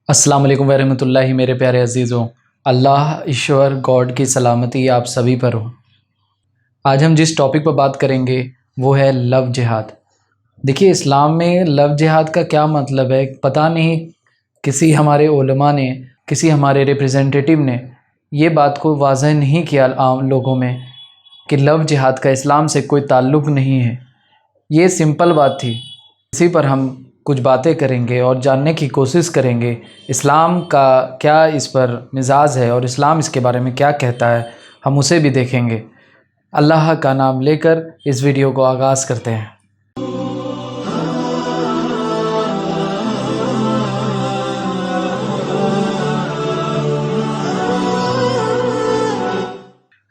अस्सलाम वालेकुम वरहमतुल्लाहि मेरे प्यारे अजीज़ों। अल्लाह ईश्वर गॉड की सलामती आप सभी पर हो। आज हम जिस टॉपिक पर बात करेंगे वो है लव जिहाद। देखिए, इस्लाम में लव जिहाद का क्या मतलब है पता नहीं। किसी हमारे उलमा ने, किसी हमारे रिप्रेजेंटेटिव ने ये बात को वाज़ह नहीं किया आम लोगों में कि लव जिहाद का इस्लाम से कोई ताल्लुक़ नहीं है। ये सिंपल बात थी। इसी पर हम कुछ बातें करेंगे और जानने की कोशिश करेंगे इस्लाम का क्या इस पर मिजाज है और इस्लाम इसके बारे में क्या कहता है, हम उसे भी देखेंगे। अल्लाह का नाम लेकर इस वीडियो को आगाज़ करते हैं।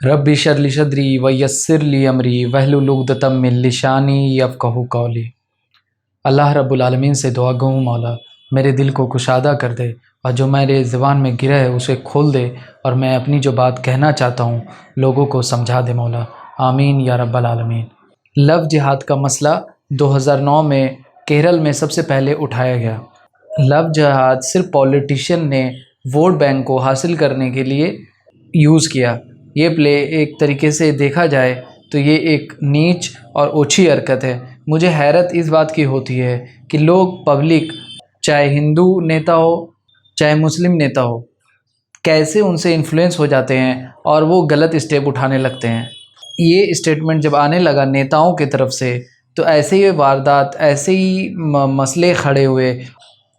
रब्बी शरली शदरी व यस्सिरली अमरी वहलुल उक़दतम मिन लिसानी यफ़क़हू क़ौली। अल्लाह रब्बुल आलमीन से दुआ गो मौला मेरे दिल को कुशादा कर दे और जो मेरे ज़ुबान में गिरा है उसे खोल दे और मैं अपनी जो बात कहना चाहता हूँ लोगों को समझा दे मौला, आमीन या रब्बल आलमीन। लव जिहाद का मसला 2009 में केरल में सबसे पहले उठाया गया। लव जिहाद सिर्फ पॉलिटिशियन ने वोट बैंक को हासिल करने के लिए यूज़ किया। ये प्ले एक तरीके से देखा जाए तो ये एक नीच और ओछी हरकत है। मुझे हैरत इस बात की होती है कि लोग पब्लिक, चाहे हिंदू नेता हो चाहे मुस्लिम नेता हो, कैसे उनसे इन्फ्लुएंस हो जाते हैं और वो गलत स्टेप उठाने लगते हैं। ये स्टेटमेंट जब आने लगा नेताओं की तरफ से तो ऐसे ही वारदात, ऐसे ही मसले खड़े हुए।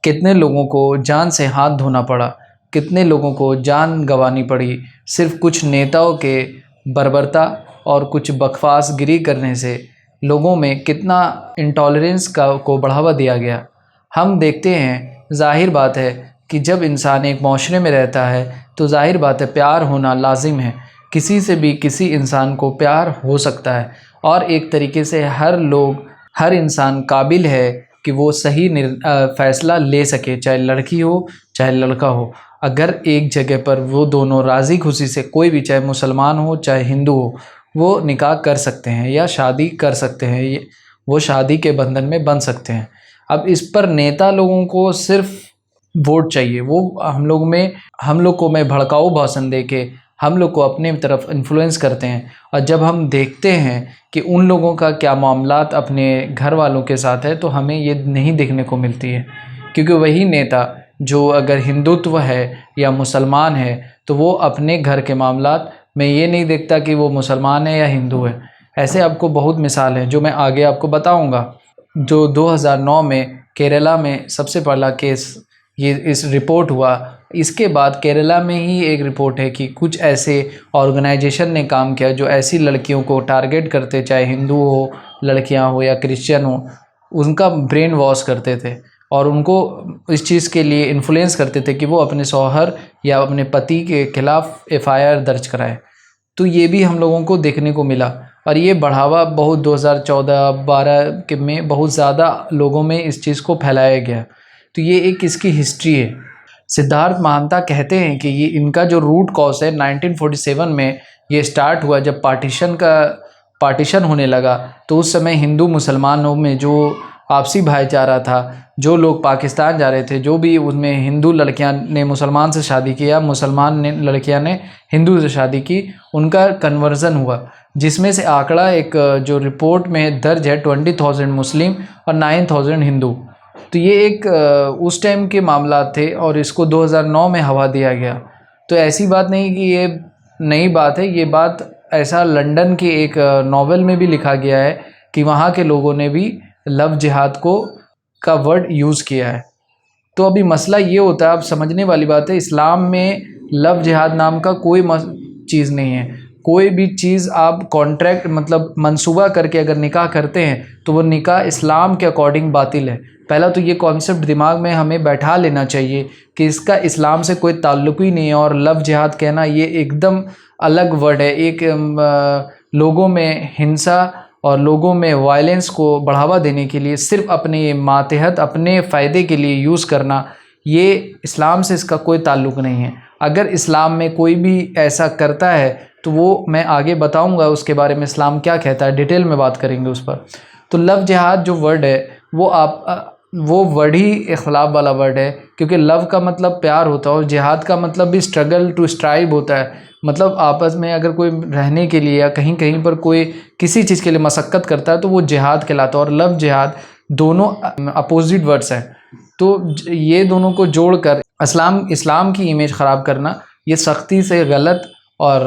कितने लोगों को जान से हाथ धोना पड़ा, कितने लोगों को जान गंवानी पड़ी सिर्फ कुछ नेताओं के बर्बरता और कुछ बकवासगिरी करने से। लोगों में कितना इंटॉलरेंस को बढ़ावा दिया गया। हम देखते हैं, ज़ाहिर बात है कि जब इंसान एक माशरे में रहता है तो ज़ाहिर बात है प्यार होना लाजिम है। किसी से भी किसी इंसान को प्यार हो सकता है और एक तरीके से हर इंसान काबिल है कि वो सही फ़ैसला ले सके, चाहे लड़की हो चाहे लड़का हो। अगर एक जगह पर वो दोनों राज़ी खुशी से, कोई भी चाहे मुसलमान हो चाहे हिंदू हो, वो निकाह कर सकते हैं या शादी कर सकते हैं, वो शादी के बंधन में बंध सकते हैं। अब इस पर नेता लोगों को सिर्फ वोट चाहिए। वो हम लोग को मैं भड़काऊ भाषण दे के हम लोग को अपने तरफ इन्फ्लुएंस करते हैं। और जब हम देखते हैं कि उन लोगों का क्या मामलात अपने घर वालों के साथ है तो हमें ये नहीं देखने को मिलती है। क्योंकि वही नेता जो अगर हिंदुत्व है या मुसलमान है तो वो अपने घर के मामलात में ये नहीं देखता कि वो मुसलमान है या हिंदू है। ऐसे आपको बहुत मिसाल हैं जो मैं आगे आपको बताऊंगा। जो 2009 में केरला में सबसे पहला केस इस रिपोर्ट हुआ, इसके बाद केरला में ही एक रिपोर्ट है कि कुछ ऐसे ऑर्गेनाइजेशन ने काम किया जो ऐसी लड़कियों को टारगेट करते, चाहे हिंदू हो, लड़कियां हो या क्रिश्चियन हो, उनका ब्रेन वॉश करते थे और उनको इस चीज़ के लिए इन्फ्लुएंस करते थे कि वो अपने शौहर या अपने पति के खिलाफ FIR दर्ज कराए। तो ये भी हम लोगों को देखने को मिला और ये बढ़ावा बहुत 2014-12 के में बहुत ज़्यादा लोगों में इस चीज़ को फैलाया गया। तो ये एक इसकी हिस्ट्री है। सिद्धार्थ महांता कहते हैं कि ये इनका जो रूट कॉज है 1947 में ये स्टार्ट हुआ। जब पार्टीशन होने लगा तो उस समय हिंदू मुसलमानों में जो आपसी भाईचारा था, जो लोग पाकिस्तान जा रहे थे, जो भी उनमें हिंदू लड़कियां ने मुसलमान से शादी किया, मुसलमान ने लड़कियां ने हिंदू से शादी की, उनका कन्वर्जन हुआ। जिसमें से आंकड़ा एक जो रिपोर्ट में दर्ज है 20,000 मुस्लिम और 9,000 हिंदू। तो ये एक उस टाइम के मामला थे और इसको 2009 में हवा दिया गया। तो ऐसी बात नहीं कि ये नई बात है, ये बात ऐसा लंदन के एक नॉवेल में भी लिखा गया है कि वहाँ के लोगों ने भी लव जिहाद का वर्ड यूज़ किया है। तो अभी मसला ये होता है, आप समझने वाली बात है, इस्लाम में लव जिहाद नाम का कोई चीज़ नहीं है। कोई भी चीज़ आप कॉन्ट्रैक्ट मतलब मंसूबा करके अगर निकाह करते हैं तो वो निकाह इस्लाम के अकॉर्डिंग बातिल है। पहला तो ये कॉन्सेप्ट दिमाग में हमें बैठा लेना चाहिए कि इसका इस्लाम से कोई ताल्लुक़ ही नहीं है। और लव जिहाद कहना ये एकदम अलग वर्ड है। एक लोगों में हिंसा और लोगों में वायलेंस को बढ़ावा देने के लिए सिर्फ अपने मातहत अपने फ़ायदे के लिए यूज़ करना, ये इस्लाम से इसका कोई ताल्लुक़ नहीं है। अगर इस्लाम में कोई भी ऐसा करता है तो वो मैं आगे बताऊंगा उसके बारे में इस्लाम क्या कहता है, डिटेल में बात करेंगे उस पर। तो लव जिहाद जो वर्ड है वो आप वो वर्ड ही इख्लाफ वाला वर्ड है, क्योंकि लव का मतलब प्यार होता है और जिहाद का मतलब भी स्ट्रगल टू स्ट्राइव होता है। मतलब आपस में अगर कोई रहने के लिए या कहीं कहीं पर कोई किसी चीज़ के लिए मशक्क़त करता है तो वो जिहाद कहलाता है। और लव जिहाद दोनों अपोजिट वर्ड्स हैं, तो ये दोनों को जोड़कर इस्लाम की इमेज ख़राब करना ये सख्ती से गलत और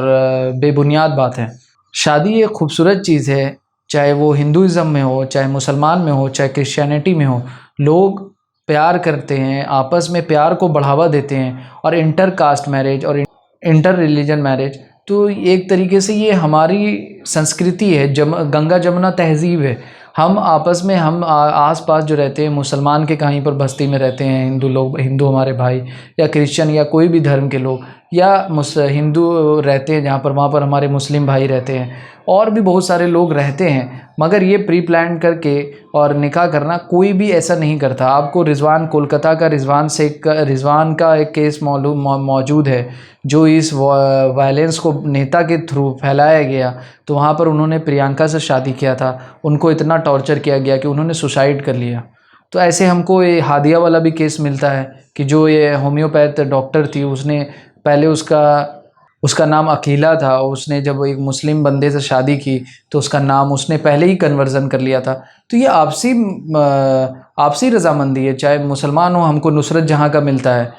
बेबुनियाद बात है। शादी एक खूबसूरत चीज़ है, चाहे वो हिंदुज़म में हो, चाहे मुसलमान में हो, चाहे क्रिश्चियनिटी में हो। लोग प्यार करते हैं, आपस में प्यार को बढ़ावा देते हैं। और इंटर कास्ट मैरिज और इंटर रिलीजन मैरिज तो एक तरीके से ये हमारी संस्कृति है, गंगा जमुना तहज़ीब है। हम आपस में हम आस पास जो रहते हैं, मुसलमान के कहीं पर बस्ती में रहते हैं हिंदू लोग, हिंदू हमारे भाई, या क्रिश्चियन या कोई भी धर्म के लोग, या हिंदू रहते हैं जहाँ पर, वहाँ पर हमारे मुस्लिम भाई रहते हैं, और भी बहुत सारे लोग रहते हैं। मगर ये प्री प्लान करके और निकाह करना कोई भी ऐसा नहीं करता। आपको रिजवान, कोलकाता का रिजवान का एक केस मौजूद है, जो इस वायलेंस को नेता के थ्रू फैलाया गया। तो वहाँ पर उन्होंने प्रियंका से शादी किया था, उनको इतना टॉर्चर किया गया कि उन्होंने सुसाइड कर लिया। तो ऐसे हमको ये हादिया वाला भी केस मिलता है कि जो ये होम्योपैथ डॉक्टर थी, उसने पहले उसका नाम अकीला था। उसने जब एक मुस्लिम बंदे से शादी की तो उसका नाम उसने पहले ही कन्वर्जन कर लिया था। तो ये आपसी रजामंदी है, चाहे मुसलमान हो, हमको नुसरत जहाँ का मिलता है।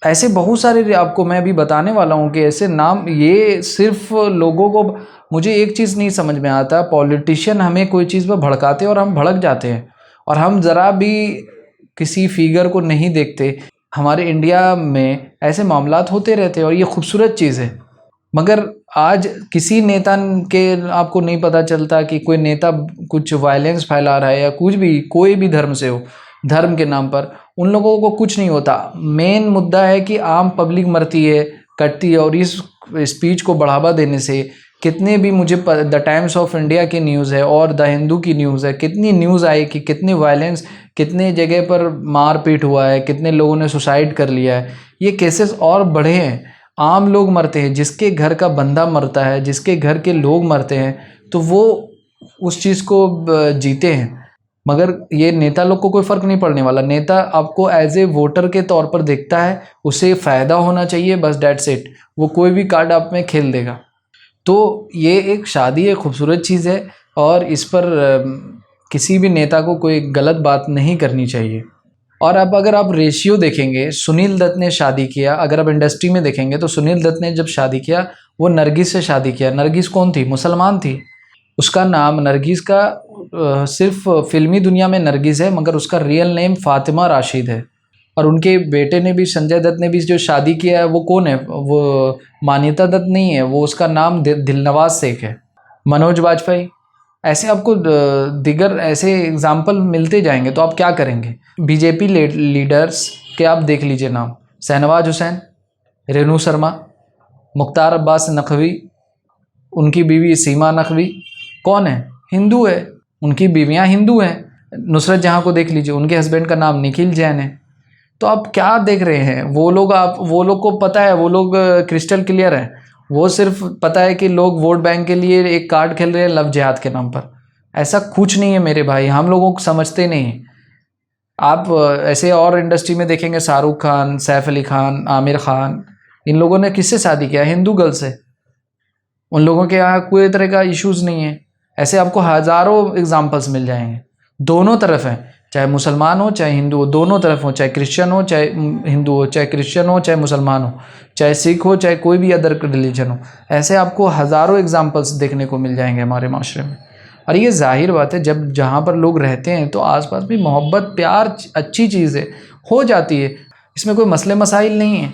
ऐसे बहुत सारे आपको मैं अभी बताने वाला हूँ कि ऐसे नाम, ये सिर्फ लोगों को, मुझे एक चीज़ नहीं समझ में आता, पॉलिटिशियन हमें कोई चीज़ पर भड़काते हैं और हम भड़क जाते हैं, और हम ज़रा भी किसी फिगर को नहीं देखते। हमारे इंडिया में ऐसे मामलात होते रहते हैं और ये खूबसूरत चीज़ है। मगर आज किसी नेता के आपको नहीं पता चलता कि कोई नेता कुछ वायलेंस फैला रहा है या कुछ भी, कोई भी धर्म से हो, धर्म के नाम पर उन लोगों को कुछ नहीं होता। मेन मुद्दा है कि आम पब्लिक मरती है, कटती है। और इस स्पीच को बढ़ावा देने से कितने भी, मुझे द टाइम्स ऑफ इंडिया की न्यूज़ है और द हिंदू की न्यूज़ है, कितनी न्यूज़ आई कि कितनी वायलेंस, कितने जगह पर मारपीट हुआ है, कितने लोगों ने सुसाइड कर लिया है। ये केसेस और बढ़े हैं, आम लोग मरते हैं। जिसके घर का बंदा मरता है, जिसके घर के लोग मरते हैं, तो वो उस चीज़ को जीते हैं। मगर ये नेता लोग को कोई फ़र्क नहीं पड़ने वाला। नेता आपको एज ए वोटर के तौर पर देखता है, उसे फ़ायदा होना चाहिए, बस डेट्स इट। वो कोई भी कार्ड आप में खेल देगा। तो ये एक शादी एक खूबसूरत चीज़ है और इस पर किसी भी नेता को कोई गलत बात नहीं करनी चाहिए। और अब अगर आप रेशियो देखेंगे, सुनील दत्त ने शादी किया, अगर आप इंडस्ट्री में देखेंगे तो सुनील दत्त ने जब शादी किया वो नरगिस से शादी किया। नरगिस कौन थी? मुसलमान थी। उसका नाम नरगिस का सिर्फ फिल्मी दुनिया में नरगिस है, मगर उसका रियल नेम फातिमा राशिद है। और उनके बेटे ने भी, संजय दत्त ने भी जो शादी किया है, वो कौन है? वो मान्यता दत्त नहीं है, वो उसका नाम दिलनवाज शेख है। मनोज वाजपेयी, ऐसे आपको दिगर ऐसे एग्जाम्पल मिलते जाएंगे। तो आप क्या करेंगे? बीजेपी लीडर्स के आप देख लीजिए नाम, शहनवाज हुसैन, रेणु शर्मा, मुख्तार अब्बास नकवी, उनकी बीवी सीमा नकवी कौन है? हिंदू है, उनकी बीवियां हिंदू हैं। नुसरत जहाँ को देख लीजिए, उनके हस्बैंड का नाम निखिल जैन है। तो आप क्या देख रहे हैं? वो लोग को पता है, वो लोग क्रिस्टल क्लियर है। वो सिर्फ पता है कि लोग वोट बैंक के लिए एक कार्ड खेल रहे हैं लव जिहाद के नाम पर। ऐसा कुछ नहीं है मेरे भाई, हम लोगों को समझते नहीं। आप ऐसे और इंडस्ट्री में देखेंगे, शाहरुख खान, सैफ अली खान, आमिर खान, इन लोगों ने किससे शादी किया? हिंदू गर्ल से। उन लोगों के यहाँ कोई तरह का इश्यूज़ नहीं है। ऐसे आपको हज़ारों एग्जाम्पल्स मिल जाएंगे। दोनों तरफ हैं, चाहे मुसलमान हो चाहे हिंदू हो, दोनों तरफ हो, चाहे क्रिश्चियन हो चाहे हिंदू हो, चाहे क्रिश्चियन हो चाहे मुसलमान हो, चाहे सिख हो चाहे कोई भी अदर रिलीजन हो। ऐसे आपको हज़ारों एग्जाम्पल्स देखने को मिल जाएंगे हमारे माशरे में। और ये जाहिर बात है, जब जहाँ पर लोग रहते हैं तो आसपास भी मोहब्बत, प्यार अच्छी चीज़ है, हो जाती है। इसमें कोई मसले मसाइल नहीं है।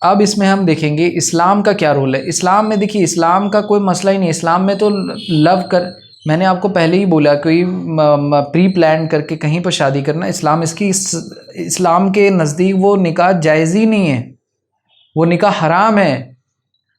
अब इसमें हम देखेंगे इस्लाम का क्या रोल है। इस्लाम में देखिए, इस्लाम का कोई मसला ही नहीं। इस्लाम में तो लव कर, मैंने आपको पहले ही बोला, कोई प्री प्लान करके कहीं पर शादी करना, इस्लाम के नज़दीक वो निकाह जायज़ ही नहीं है, वो निकाह हराम है।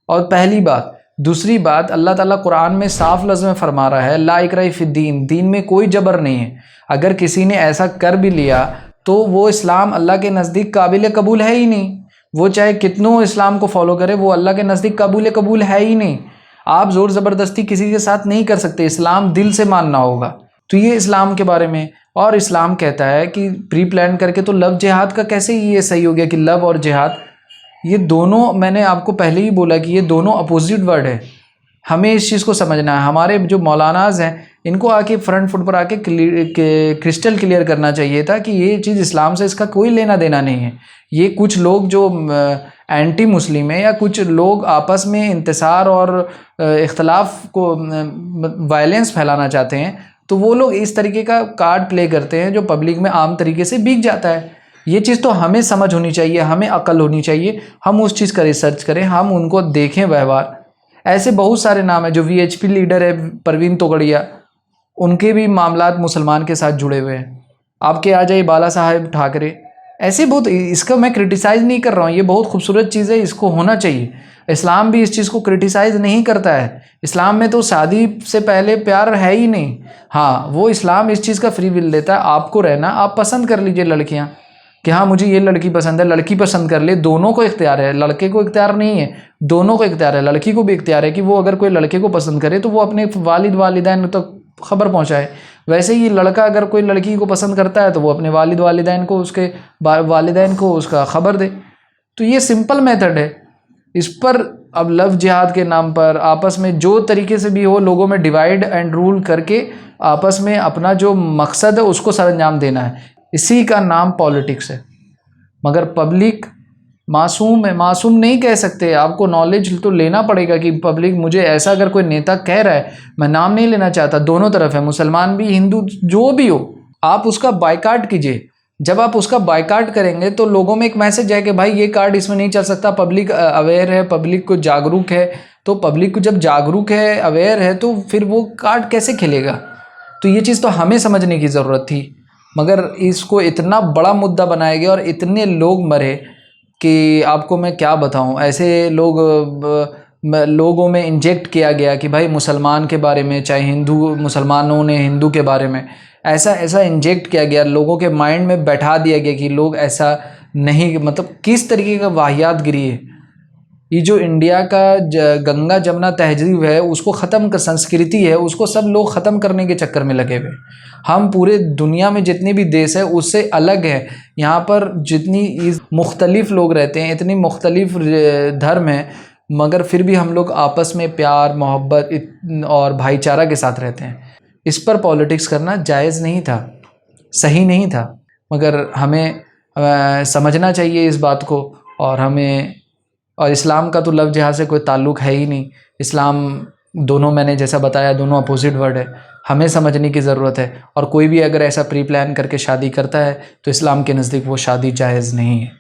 और पहली बात। दूसरी बात, अल्लाह ताला कुरान में साफ लफ्ज़ में फरमा रहा है, ला इकराह फिद्दीन, दीन में कोई जबर नहीं है। अगर किसी ने ऐसा कर भी लिया तो वो इस्लाम अल्लाह के नज़दीक काबिल कबूल है ही नहीं। वो चाहे कितनों इस्लाम को फॉलो करे, वो अल्लाह के नज़दीक कबूल है ही नहीं। आप ज़ोर ज़बरदस्ती किसी के साथ नहीं कर सकते। इस्लाम दिल से मानना होगा। तो ये इस्लाम के बारे में। और इस्लाम कहता है कि प्री प्लान करके, तो लव जिहाद का कैसे ये सही हो गया कि लव और जिहाद ये दोनों, मैंने आपको पहले ही बोला कि ये दोनों अपोजिट वर्ड है। हमें इस चीज़ को समझना है। हमारे जो मौलानाज हैं इनको आके फ्रंट फुट पर आके क्रिस्टल क्लियर करना चाहिए था कि ये चीज़ इस्लाम से इसका कोई लेना देना नहीं है। ये कुछ लोग जो एंटी मुस्लिम है या कुछ लोग आपस में इंतसार और इख्तलाफ को वायलेंस फैलाना चाहते हैं, तो वो लोग इस तरीके का कार्ड प्ले करते हैं जो पब्लिक में आम तरीके से बिक जाता है। ये चीज़ तो हमें समझ होनी चाहिए, हमें अक्ल होनी चाहिए, हम उस चीज़ का रिसर्च करें, हम उनको देखें व्यवहार। ऐसे बहुत सारे नाम हैं जो वीएचपी लीडर है परवीन तोगड़िया, उनके भी मामलात मुसलमान के साथ जुड़े हुए हैं। आपके आ जाइए बाला साहेब ठाकरे, ऐसे बहुत, इसका मैं क्रिटिसाइज़ नहीं कर रहा हूँ, ये बहुत खूबसूरत चीज़ है, इसको होना चाहिए। इस्लाम भी इस चीज़ को क्रिटिसाइज़ नहीं करता है। इस्लाम में तो शादी से पहले प्यार है ही नहीं। हाँ, वो इस्लाम इस चीज़ का फ्री विल देता है, आपको रहना, आप पसंद कर लीजिए लड़कियाँ कि हाँ मुझे ये लड़की पसंद है, लड़की पसंद कर ले, दोनों को इख्तियार है, लड़के को इख्तियार नहीं है, दोनों को इख्तियार है। लड़की को भी इख्तियार है कि वो अगर कोई लड़के को पसंद करे तो वो अपने वालिद वालिदैन तक खबर पहुंचाए। वैसे ही लड़का अगर कोई लड़की को पसंद करता है तो वो अपने वालिद वालिदैन को, उसके वालिदैन को उसका खबर दे। तो ये सिंपल मेथड है। इस पर अब लव जिहाद के नाम पर आपस में जो तरीके से भी हो, लोगों में डिवाइड एंड रूल करके आपस में अपना जो मकसद है उसको सरअंजाम देना है, इसी का नाम पॉलिटिक्स है। मगर पब्लिक मासूम है, मासूम नहीं कह सकते, आपको नॉलेज तो लेना पड़ेगा कि पब्लिक, मुझे ऐसा अगर कोई नेता कह रहा है, मैं नाम नहीं लेना चाहता, दोनों तरफ है, मुसलमान भी हिंदू जो भी हो, आप उसका बायकाट कीजिए। जब आप उसका बायकाट करेंगे तो लोगों में एक मैसेज है कि भाई ये कार्ड इसमें नहीं चल सकता। पब्लिक अवेयर है, पब्लिक को जागरूक है, तो पब्लिक को जब जागरूक है, अवेयर है, तो फिर वो कार्ड कैसे खेलेगा। तो ये चीज़ तो हमें समझने की ज़रूरत थी, मगर इसको इतना बड़ा मुद्दा बनाया गया और इतने लोग मरे कि आपको मैं क्या बताऊं। ऐसे लोगों में इंजेक्ट किया गया कि भाई मुसलमान के बारे में, चाहे हिंदू, मुसलमानों ने हिंदू के बारे में ऐसा इंजेक्ट किया गया, लोगों के माइंड में बैठा दिया गया कि लोग ऐसा नहीं, मतलब किस तरीके का वाहियात गिरी है। ये जो इंडिया का गंगा जमुना तहजीब है, उसको ख़त्म कर, संस्कृति है, उसको सब लोग ख़त्म करने के चक्कर में लगे हुए। हम पूरे दुनिया में जितने भी देश है उससे अलग है। यहाँ पर जितनी मुख्तलिफ लोग रहते हैं, इतनी मुख्तलिफ धर्म हैं, मगर फिर भी हम लोग आपस में प्यार मोहब्बत और भाईचारा के साथ रहते हैं। इस पर पॉलिटिक्स करना जायज़ नहीं था, सही नहीं था, मगर हमें समझना चाहिए इस बात को। और इस्लाम का तो लव जिहाद से कोई ताल्लुक़ है ही नहीं। इस्लाम दोनों, मैंने जैसा बताया, दोनों अपोजिट वर्ड है, हमें समझने की ज़रूरत है। और कोई भी अगर ऐसा प्री प्लान करके शादी करता है तो इस्लाम के नज़दीक वो शादी जायज़ नहीं है,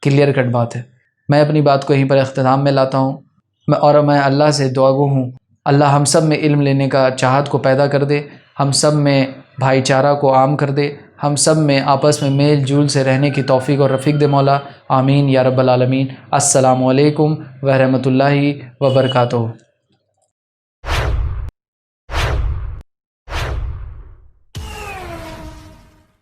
क्लियर कट बात है। मैं अपनी बात को यहीं पर इख्तिताम में लाता हूँ। मैं अल्लाह से दुआगो हूँ, अल्लाह हम सब में इल्म लेने का चाहत को पैदा कर दे, हम सब में भाईचारा को आम कर दे, हम सब में आपस में मेल जुल से रहने की तौफ़ीक़ और रफ़ीक दे मौला। आमीन या रब्बल आलमीन। अस्सलामु अलैकुम व रहमतुल्लाहि व बरकातुहू।